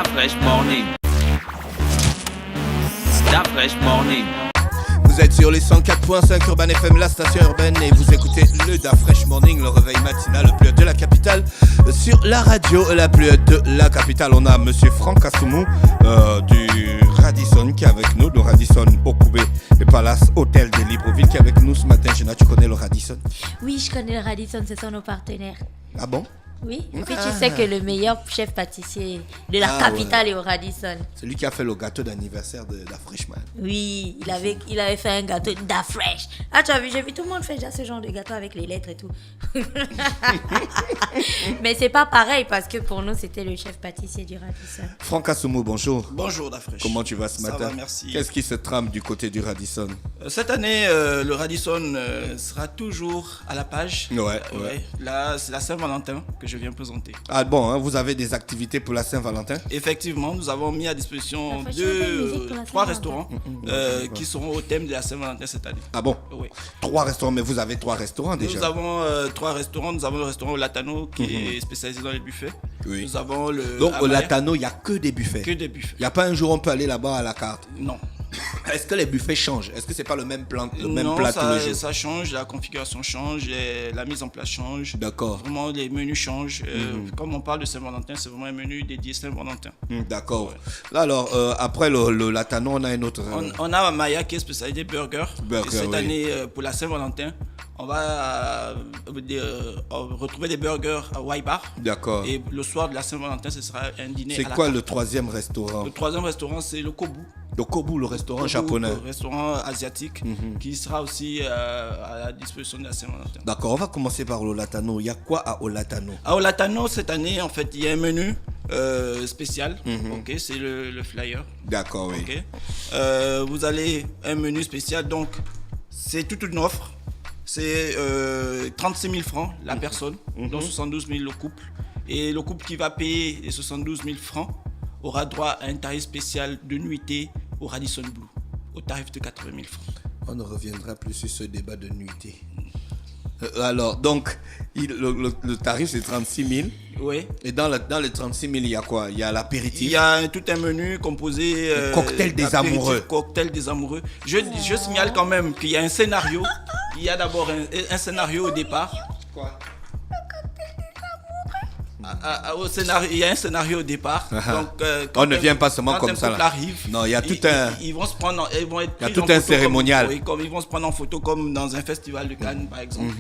Da Fresh Morning. Da Fresh Morning. Vous êtes sur les 104.5 Urban FM, la station urbaine, et vous écoutez le Da Fresh Morning, le réveil matinal le plus haut de la capitale. Sur la radio la plus haute de la capitale, on a monsieur Franck Assoumou du Radisson qui est avec nous, le Radisson Okoubé, le Palace Hôtel de Libreville qui est avec nous ce matin. Jenna, tu connais le Radisson? Oui, je connais le Radisson, ce sont nos partenaires. Ah bon? Oui, et puis tu sais que le meilleur chef pâtissier de la capitale est au Radisson. C'est lui qui a fait le gâteau d'anniversaire de la Freshman. Oui, il avait fait un gâteau da fresh. Ah, tu as vu, j'ai vu tout le monde faire déjà ce genre de gâteau avec les lettres et tout. Mais c'est pas pareil parce que pour nous, c'était le chef pâtissier du Radisson. Franck Assoumou, bonjour. Bonjour da fresh. Comment tu vas ce matin? Ça va, merci. Qu'est-ce qui se trame du côté du Radisson? Cette année, le Radisson sera toujours à la page. Ouais. Là, c'est la Saint-Valentin que je viens présenter. Ah bon, hein, vous avez des activités pour la Saint-Valentin? Effectivement, nous avons mis à disposition trois restaurants qui seront au thème de la Saint-Valentin cette année. Ah bon? Oui. 3 restaurants, mais vous avez 3 restaurants déjà? Nous avons 3 restaurants. Nous avons le restaurant au Latano qui est spécialisé dans les buffets. Oui. Nous avons le Donc au Amaya, Latano, il n'y a que des buffets? que des buffets. Il n'y a pas un jour on peut aller là-bas à la carte? Non. Est-ce que les buffets changent? Est-ce que c'est pas le même plan, Non, plat tous les jours? ça change, la configuration change, la mise en place change. D'accord. Vraiment, les menus changent. Comme on parle de Saint-Valentin, c'est vraiment un menu dédié Saint-Valentin. D'accord. Ouais. Là alors, après le Latano, on a un autre... On a Maya qui est spécialisé burger. Burger, Et cette oui. année, pour la Saint-Valentin, on va retrouver des burgers à Waibar. D'accord. Et le soir de la Saint-Valentin, ce sera un dîner C'est à la quoi carte. le 3e restaurant? Le 3e restaurant, c'est le Kobu. Le Kobu, le restaurant Kobu, japonais. le restaurant asiatique, qui sera aussi à la disposition de la Saint-Valentin. D'accord, on va commencer par le Latano. Il y a quoi à Olatano? À Olatano, cette année, en fait, il y a un menu spécial. Ok, c'est le flyer. D'accord, oui. Ok. Vous allez un menu spécial, donc c'est toute une offre. C'est 36 000 francs la personne, dont 72 000 le couple. Et le couple qui va payer les 72 000 francs aura droit à un tarif spécial de nuitée au Radisson Blu, au tarif de 80 000 francs. On ne reviendra plus sur ce débat de nuitée. Alors, donc, le tarif c'est 36 000. Oui. Et dans les 36 000, il y a quoi? Il y a l'apéritif. Il y a tout un menu composé. Cocktail des d'apéritif, amoureux. Cocktail des amoureux. Je signale quand même qu'il y a un scénario. Il y a d'abord un scénario au départ. Quoi? Au scénario, il y a un scénario au départ. Donc, On ne vient pas seulement comme ça, là. Arrive, Non, il y a tout un... Ils vont se prendre, ils vont être Il y a pris tout en un photo cérémonial. comme ils vont se prendre en photo comme dans un festival de Cannes, par exemple.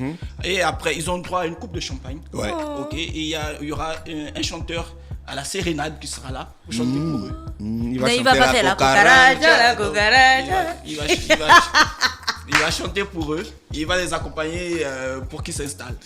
Et après, ils ont droit à une coupe de champagne. Ouais. Ok. Et il y aura un chanteur à la sérénade qui sera là pour chanter pour eux. Il Mais il chanter va passer la cucaracha. Il va chanter pour eux. Il va les accompagner pour qu'ils s'installent.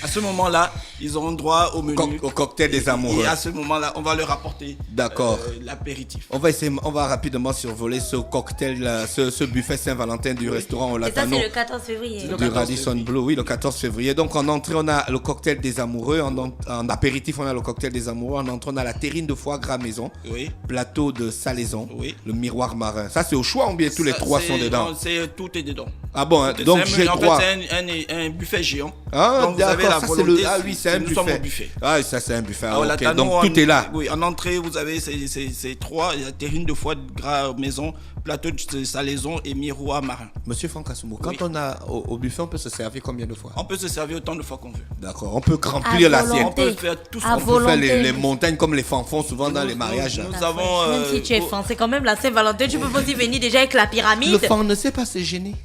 À ce moment-là, ils auront droit au menu. Au cocktail des amoureux. Et à ce moment-là, on va leur apporter D'accord. l'apéritif. On va rapidement survoler ce cocktail, ce buffet Saint-Valentin du restaurant au Et ça, Latano. c'est le 14 février. Du Radisson Blu, oui, le 14 février. Donc en entrée, on a le cocktail des amoureux. En apéritif, on a le cocktail des amoureux. En entrée, on a la terrine de foie gras maison. Oui. Plateau de salaison. Oui. Le miroir marin. Ça, c'est au choix ou bien tous les 3 sont dedans? Non, tout est dedans. Ah bon, hein, donc j'ai en droit. fait, c'est un buffet géant. Ah, donc vous avez la d'accord, ça c'est le... volonté. Ah oui, c'est un nous sommes au buffet. buffet. Ah, ça c'est un buffet. Ah, Au ok. Latano, Donc tout est là. Oui, en entrée, vous avez ces 3, la terrine de foie gras maison, plateau de salaison et miroir marin. Monsieur Franck Assoumou, quand Oui. on a au buffet, on peut se servir combien de fois? On peut se servir autant de fois qu'on veut. D'accord, on peut remplir À l'assiette. On peut faire tout ce À qu'on veut. On peut faire volonté. les montagnes comme les fanfons souvent dans les mariages. nous avons, Même si tu es fan, c'est quand même la Saint-Valentin. Tu peux pas y venir déjà avec la Le pyramide. fan ne sait pas se gêner.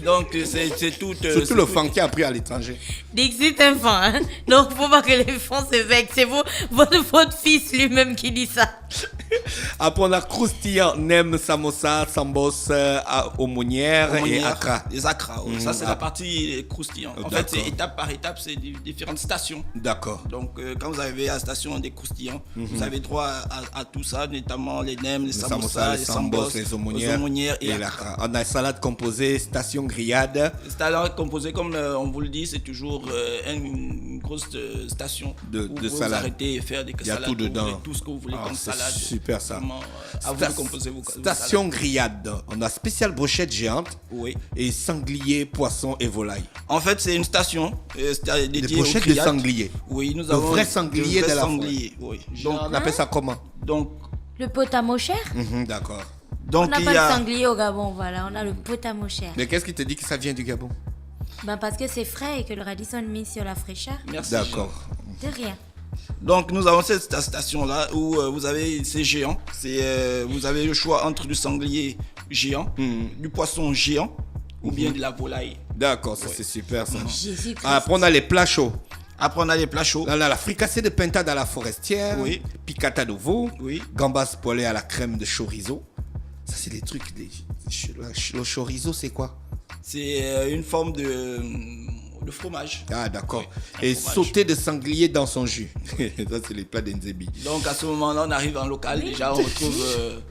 donc c'est tout. Surtout le fan qui a appris à l'étranger. Dixit un fan. Hein? Donc, faut pas que les fans se vexent. C'est votre fils lui-même qui dit ça. Après, on a croustillant, nem, samosa, sambos, aumônière et akra. Les akra, oui. Ça c'est la partie croustillante. En fait, D'accord. c'est étape par étape, c'est différentes stations. D'accord. Donc, quand vous arrivez à la station des croustillants, vous avez droit à tout ça, notamment les nems, les samosas, les sambos, les aux aumônières et l'akra. On a salade composée, station grillade. C'est alors composé, comme on vous le dit, c'est toujours une une grosse station de où vous salade. arrêtez et faire des Il y a salades. tout dedans. Vous voulez, tout ce que vous voulez comme c'est salade. super ça. Vraiment, à vous de composer vos Station salades. grillade. On a spéciale brochette géante Oui. et sanglier, poisson et volaille. En fait, c'est une station dédiée Des aux brochettes de grillades. sanglier. Oui, nous De avons vrais sangliers de la sangliers, oui. Donc on appelle ça comment? Donc, Le potamocher. D'accord. On donc n'a il pas y a... le sanglier au Gabon, voilà. On a le potamocher. Mais qu'est-ce qui te dit que ça vient du Gabon? Parce que c'est frais et que le Radisson mise sur la fraîcheur. Merci. D'accord. De rien. Donc nous avons cette station-là où vous avez ces géants. Vous avez le choix entre du sanglier géant, du poisson géant ou bien de la volaille. D'accord, ça c'est super ça. Jésus-Christ. Après on a les plats chauds. Après on a les plats chauds. Là, la fricassée de pintade à la forestière, Oui. piccata de veau, Oui. gambas poêlées à la crème de chorizo. Ça c'est des trucs. Le chorizo c'est quoi? C'est une forme de fromage. Ah d'accord. Oui, un Et fromage. sauté de sanglier dans son jus. Ça c'est les plats d'Enzebi. Donc à ce moment-là, on arrive en local. Déjà, on retrouve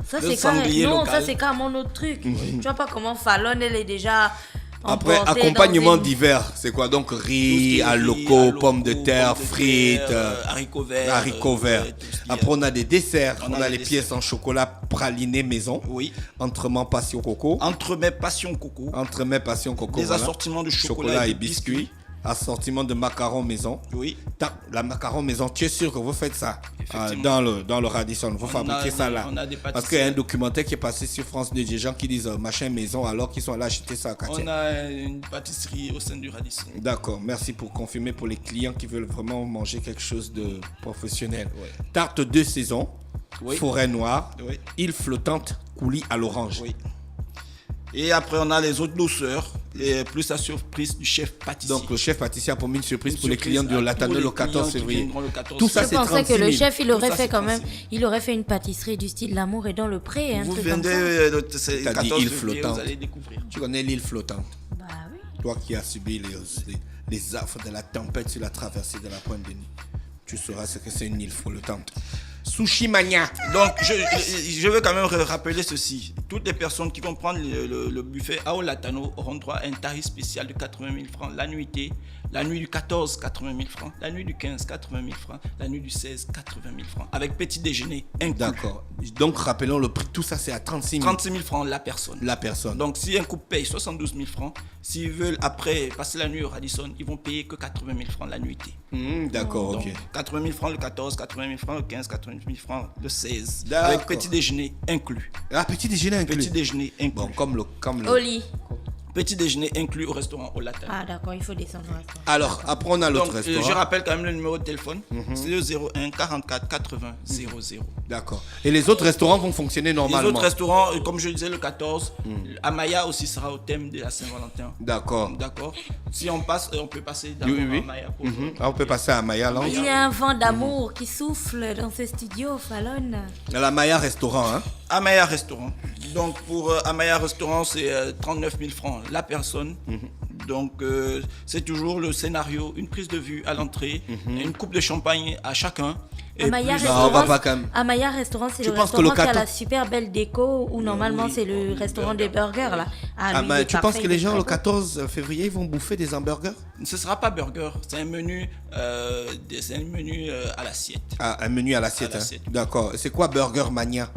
Ça, le c'est sanglier carrément, non, local. ça c'est carrément notre truc. Tu vois pas comment Fallon, elle est déjà. Après, emportée accompagnement dans une- divers, c'est quoi? Donc Tout ce riz, qui est aloko, riz, pommes de aloko, terre, pommes de frites, terre, haricots verts. haricots verts. tout ce qui est- Après, on a des desserts. On On a a des les pièces en chocolat praliné maison. Oui. Entremets passion coco. Entremets passion coco. Entremets passion coco. Des voilà. assortiments de chocolat et et de biscuits. Assortiment de macarons maison. Oui. La macaron maison, tu es sûr que vous faites ça Effectivement. dans le Radisson? Vous fabriquez ça là? on a des Parce qu'il y a un pâtisseries. documentaire qui est passé sur France 2, des gens qui disent machin maison alors qu'ils sont allés acheter ça à Katia. On a une pâtisserie au sein du Radisson. D'accord, merci pour confirmer pour les clients qui veulent vraiment manger quelque chose de professionnel. Ouais. Tarte de saison, Oui. forêt noire, Oui. île flottante, coulis à l'orange. Oui. Et après, on a les autres douceurs, et plus la surprise du chef pâtissier. Donc le chef pâtissier a promis une surprise Une pour les surprise clients de à Latano tous les le 14 clients qui février. viendront le 14 Tout ça Je c'est pensais 36 que 000. le chef, il aurait ça, fait c'est quand même. 36 000. Il aurait fait une pâtisserie du style L'amour est dans le pré. Un Vous truc comme viendrez ça. le T'as dit 14 île février, flottante. vous allez découvrir. Tu connais l'île flottante? Bah oui. Toi qui as subi les affres de la tempête sur la traversée de la Pointe de Nuit, tu sauras ce que c'est une île flottante. Sushi Mania. Donc, je veux quand même rappeler ceci. Toutes les personnes qui vont prendre le buffet à Olatano auront droit à un tarif spécial de 80 000 francs la nuitée. La nuit du 14, 80 000 francs. La nuit du 15, 80 000 francs. La nuit du 16, 80 000 francs. Avec petit déjeuner inclus. D'accord. Donc rappelons le prix, tout ça c'est à 36 000 36 000 francs la personne. la personne. Donc, si un couple paye 72 000 francs, s'ils veulent après passer la nuit au Radisson, ils vont payer que 80 000 francs la nuitée. D'accord, Donc, ok. 80 000 francs le 14, 80 000 francs le 15, 80 000 francs le 16. D'accord. Avec petit déjeuner inclus. Ah, petit déjeuner inclus. Petit déjeuner inclus. Bon, comme le... Au lit. Petit déjeuner inclus au restaurant Olatano. Ah d'accord, il faut descendre au restaurant. Alors, après on a l'autre Donc, restaurant. je rappelle quand même le numéro de téléphone. C'est le 01 44 80 00. D'accord. Et les autres restaurants vont fonctionner Les normalement. autres restaurants, comme je disais, le 14, Amaya aussi sera au thème de la Saint-Valentin. D'accord. D'accord. Si on passe, on peut passer d'abord Oui, oui. à Amaya pour Ah, on peut passer à Maya Lounge. Il y a un vent d'amour qui souffle dans ce studio, Fallon. La Maya restaurant, hein. Amaya Restaurant. Donc pour Amaya Restaurant, c'est 39 000 francs la personne. Donc c'est toujours le scénario, une prise de vue à l'entrée, une coupe de champagne à chacun. Et Amaya plus- Non, on va pas quand même. Amaya Restaurant, c'est Tu le penses que le restaurant qui a 14 la super belle déco où normalement oui, c'est le oui, restaurant burger. des burgers là. Ah, lui, mais il est tu penses parfait, que il les est gens très le beau. 14 février ils vont bouffer des hamburgers? Ce ne sera pas burger, c'est un menu, à l'assiette. Ah, un menu à l'assiette. À Hein. l'assiette. D'accord. C'est quoi Burger Mania?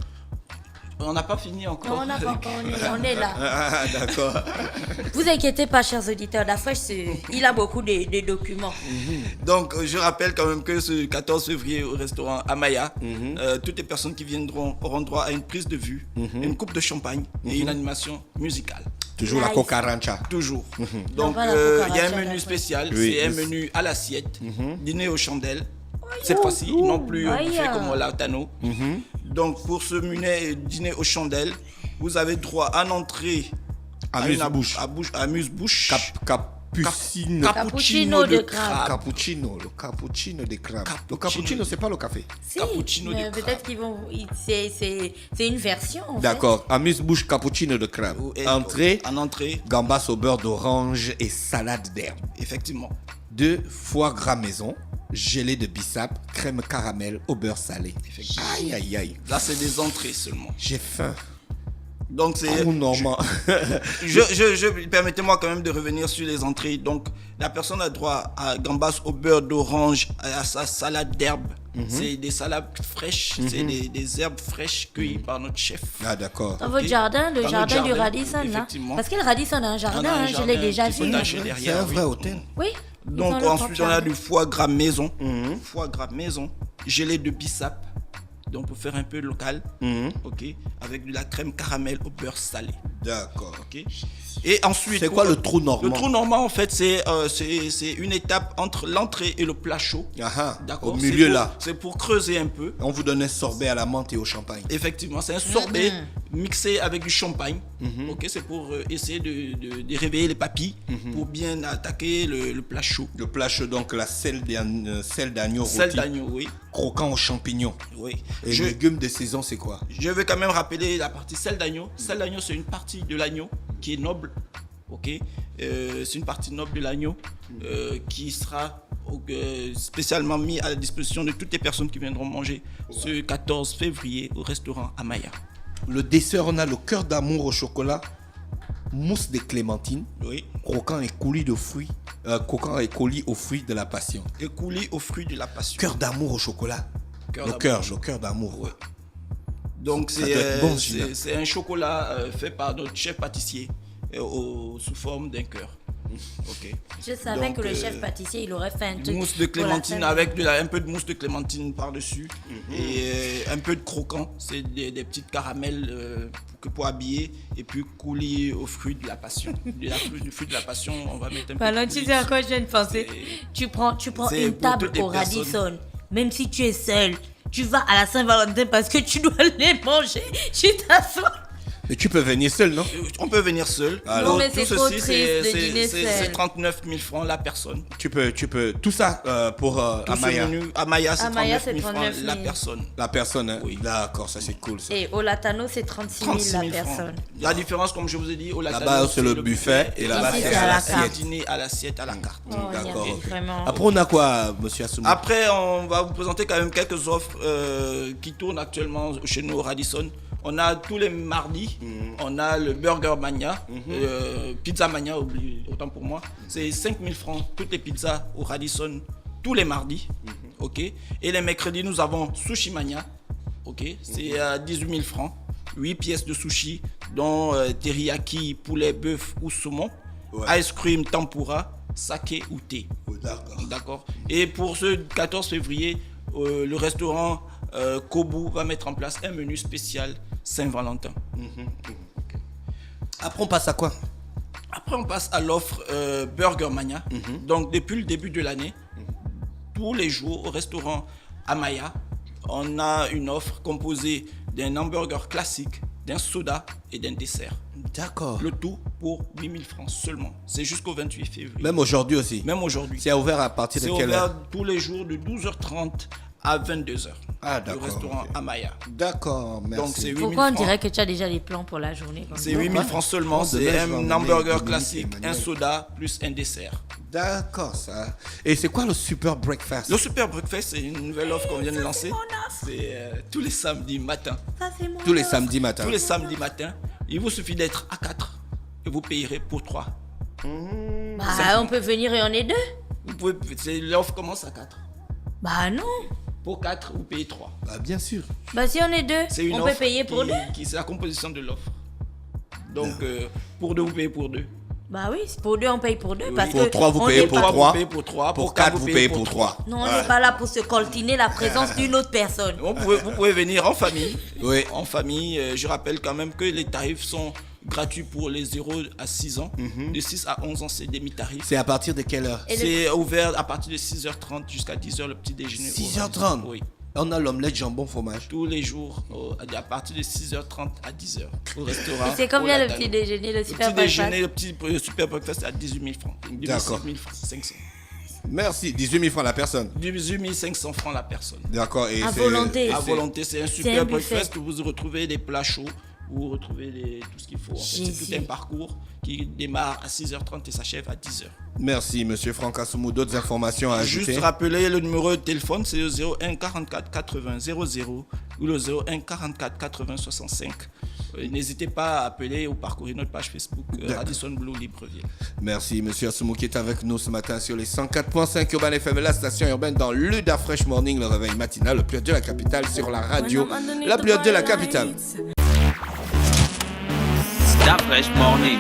On n'a pas fini encore. Non, on n'a pas encore, on est là. Ah, d'accord. Vous inquiétez pas, chers auditeurs, la fraîche, il a beaucoup de documents. Donc, je rappelle quand même que ce 14 février au restaurant Amaya, toutes les personnes qui viendront auront droit à une prise de vue, une coupe de champagne et une animation musicale. Toujours la Nice. Coca Rancha. Toujours. Donc, pas la il y a un cucaracha, menu la spécial, Oui, c'est un oui. menu à l'assiette, dîner aux chandelles. Cette fois-ci, non plus au aïe. buffet comme au Latano. Donc, pour ce menu dîner aux chandelles, vous avez droit à une entrée Amuse-bouche. Amuse-bouche. Capucine. Cappuccino de crabe. Cappuccino. Le cappuccino des crabes. Le Cappuccino. cappuccino, c'est pas le café. Si, Cappuccino mais de peut-être qu'ils vont. C'est une version. En fait. D'accord. Amuse-bouche cappuccino de crabe. Et Entrée, En entrée, gambas au beurre d'orange et salade d'herbe. effectivement. 2 foie gras maison, gelée de bissap, crème caramel au beurre salé. Effectivement. Aïe, aïe, aïe. Là, c'est des entrées seulement. J'ai faim. Donc c'est. Trou normand. Permettez-moi quand même de revenir sur les entrées. Donc la personne a droit à gambas au beurre d'orange, à sa salade d'herbes. C'est des salades fraîches, c'est des herbes fraîches cueillies par notre chef. Ah, d'accord. Dans votre jardin, le Dans jardin notre du jardin, Radisson, là. effectivement. Parce que le Radisson a un jardin, On a un je l'ai jardin déjà qui vu. potager C'est derrière, un oui. vrai hôtel. Oui. Donc ils ont leur ensuite propre on a jardin. du foie gras maison, foie gras maison, gelée de bissap, donc pour faire un peu local, ok, avec de la crème caramel au beurre salé, D'accord. ok. Et ensuite, C'est quoi le trou normand? Le trou normand en fait c'est une étape entre l'entrée et le plat chaud. Ah, D'accord. au milieu C'est pour- là. C'est pour creuser un peu. On vous donne un sorbet à la menthe et au champagne. Effectivement, c'est un sorbet mixé avec du champagne. Ok, c'est pour essayer de réveiller les papilles pour bien attaquer le plat chaud. Le plat chaud, donc la selle d'agneau Sel rôti, d'agneau, oui. croquant aux champignons. Oui. Et légumes de saison, c'est quoi? Je vais quand même rappeler la partie sel d'agneau. Sel d'agneau, c'est une partie de l'agneau qui est noble. Ok, c'est une partie noble de l'agneau qui sera spécialement mis à la disposition de toutes les personnes qui viendront manger ce 14 février au restaurant Amaya. Le dessert, on a le cœur d'amour au chocolat, mousse de clémentine, Oui. croquant et coulis de fruits, croquant et coulis aux fruits de la passion. Et coulis aux fruits de la passion. Cœur d'amour au chocolat. Cœur Le d'amour. cœur d'amour. Ouais. Donc Ça doit être bon, celui-là. c'est un chocolat fait par notre chef pâtissier sous forme d'un cœur. Ok. Je savais Donc, que le chef pâtissier, il aurait fait un truc. Mousse de pour la clémentine Saint- avec un peu de mousse de clémentine par-dessus et un peu de croquant, c'est des petites caramels pour habiller et puis coulis aux fruits de la passion. Du fruit de la passion, on va mettre un peu Pardon, de tu coulis sais à dessus. quoi je viens de penser? Tu prends c'est une pour table toutes les au personnes. Radisson. Même si tu es seul, tu vas à la Saint-Valentin parce que tu dois les manger. Tu t'assois. Et tu peux venir seul, non? On peut venir seul. Ah, non, mais Tout c'est ceci, trop triste de dîner c'est seul. 39 000 francs la personne. Tu peux. Tout ça pour Tout ce Amaya. menu, Amaya, c'est Amaya, 39 c'est 000 francs 39 000. la personne. La personne, hein? Oui. D'accord, ça c'est cool ça. Et au Latano, c'est 36 000 36 la 000 francs. personne. La différence, comme je vous ai dit, au Latano, Là-bas, c'est le buffet et là-bas, Ici, c'est c'est à à la l'assiette. carte. dîner à l'assiette, à la carte. Oh, il y D'accord. avait ok. vraiment. Après, on a quoi, monsieur Assoumou? Après, on va vous présenter quand même quelques offres qui tournent actuellement chez nous au Radisson. On a tous les mardis, on a le Burger Mania, Pizza Mania, autant pour moi. C'est 5 000 francs, toutes les pizzas au Radisson, tous les mardis. Ok. Et les mercredis, nous avons Sushi Mania. Ok. C'est à 18 000 francs. 8 pièces de sushi, dont teriyaki, poulet, bœuf ou saumon. Ouais. Ice cream, tempura, saké ou thé. Oh, d'accord. D'accord. Et pour ce 14 février, le restaurant Kobu va mettre en place un menu spécial Saint-Valentin. Après, on passe à quoi? Après, on passe à l'offre Burger Mania. Donc, depuis le début de l'année, tous les jours au restaurant Amaya, on a une offre composée d'un hamburger classique, d'un soda et d'un dessert. D'accord. Le tout pour 8 000 francs seulement. C'est jusqu'au 28 février. Même aujourd'hui aussi. Même aujourd'hui. C'est ouvert à partir de C'est quelle heure? ouvert tous les jours de 12h30 à 22h. Ah, Le d'accord, restaurant ok. Amaya. D'accord, merci. Donc c'est 8 000 Pourquoi on francs. dirait que tu as déjà les plans pour la journée comme C'est ça? 8 000 francs seulement. Oh, C'est demain, je vais un emmener hamburger Dominique classique, et Emmanuel. un soda plus un dessert. D'accord, ça. Et c'est quoi le super breakfast? Le Super Breakfast, c'est une nouvelle offre qu'on vient de lancer. C'est tous les samedis matin. Ça, c'est mon Tous les offre. samedis matin. Tous les samedis matin. Il vous suffit d'être à 4 et vous payerez pour 3. Bah, on peut venir et on est deux. L'offre commence à 4. Bah non. Pour 4, vous payez 3. Bah, bien sûr. Bah si on est deux, C'est une on offre peut payer pour deux. C'est la composition de l'offre. Donc, pour 2, vous payez pour 2. Bah oui, pour deux, on paye pour deux. Parce Pour que 3, vous on payez n'est pour pas- 3. Vous payez pour 3. Pour 4, vous payez pour 3. Non, on n'est pas là pour se coltiner la présence d'une autre personne. Vous pouvez venir en famille. Oui. En famille, je rappelle quand même que les tarifs sont gratuits pour les 0 à 6 ans. De 6 à 11 ans, c'est demi-tarif. C'est à partir de quelle heure? Et C'est ouvert à partir de 6h30 jusqu'à 10h le petit déjeuner. au 6h30. Radisson. Oui. On a l'omelette jambon fromage. Tous les jours, à partir de 6h30 à 10h au restaurant. Et c'est combien au le Latano. petit déjeuner, le Le super petit breakfast? déjeuner, le petit super breakfast, c'est à 18 000 francs. 18 D'accord. 000 francs, 500. Merci. 18 000 francs la personne. 18 500 francs la personne. D'accord. Et À c'est- volonté. et À c'est- volonté, c'est un un super buffet. breakfast où vous retrouvez des plats chauds, vous retrouvez tout ce qu'il faut. En fait, c'est Jésus. tout un parcours qui démarre à 6h30 et s'achève à 10h. Merci, monsieur Franck Assoumou. D'autres informations à ajouter? Juste rappeler le numéro de téléphone, c'est le 01 44 80 00 ou le 01 44 80 65. N'hésitez pas à appeler ou parcourir notre page Facebook Radisson Blu Libreville. Merci, monsieur Assoumou qui est avec nous ce matin sur les 104.5 Urban FM, la station urbaine dans le Da Fresh Morning, le réveil matinal, le plus haut de la capitale sur la radio, la plus haute de la capitale. Da Fresh Morning.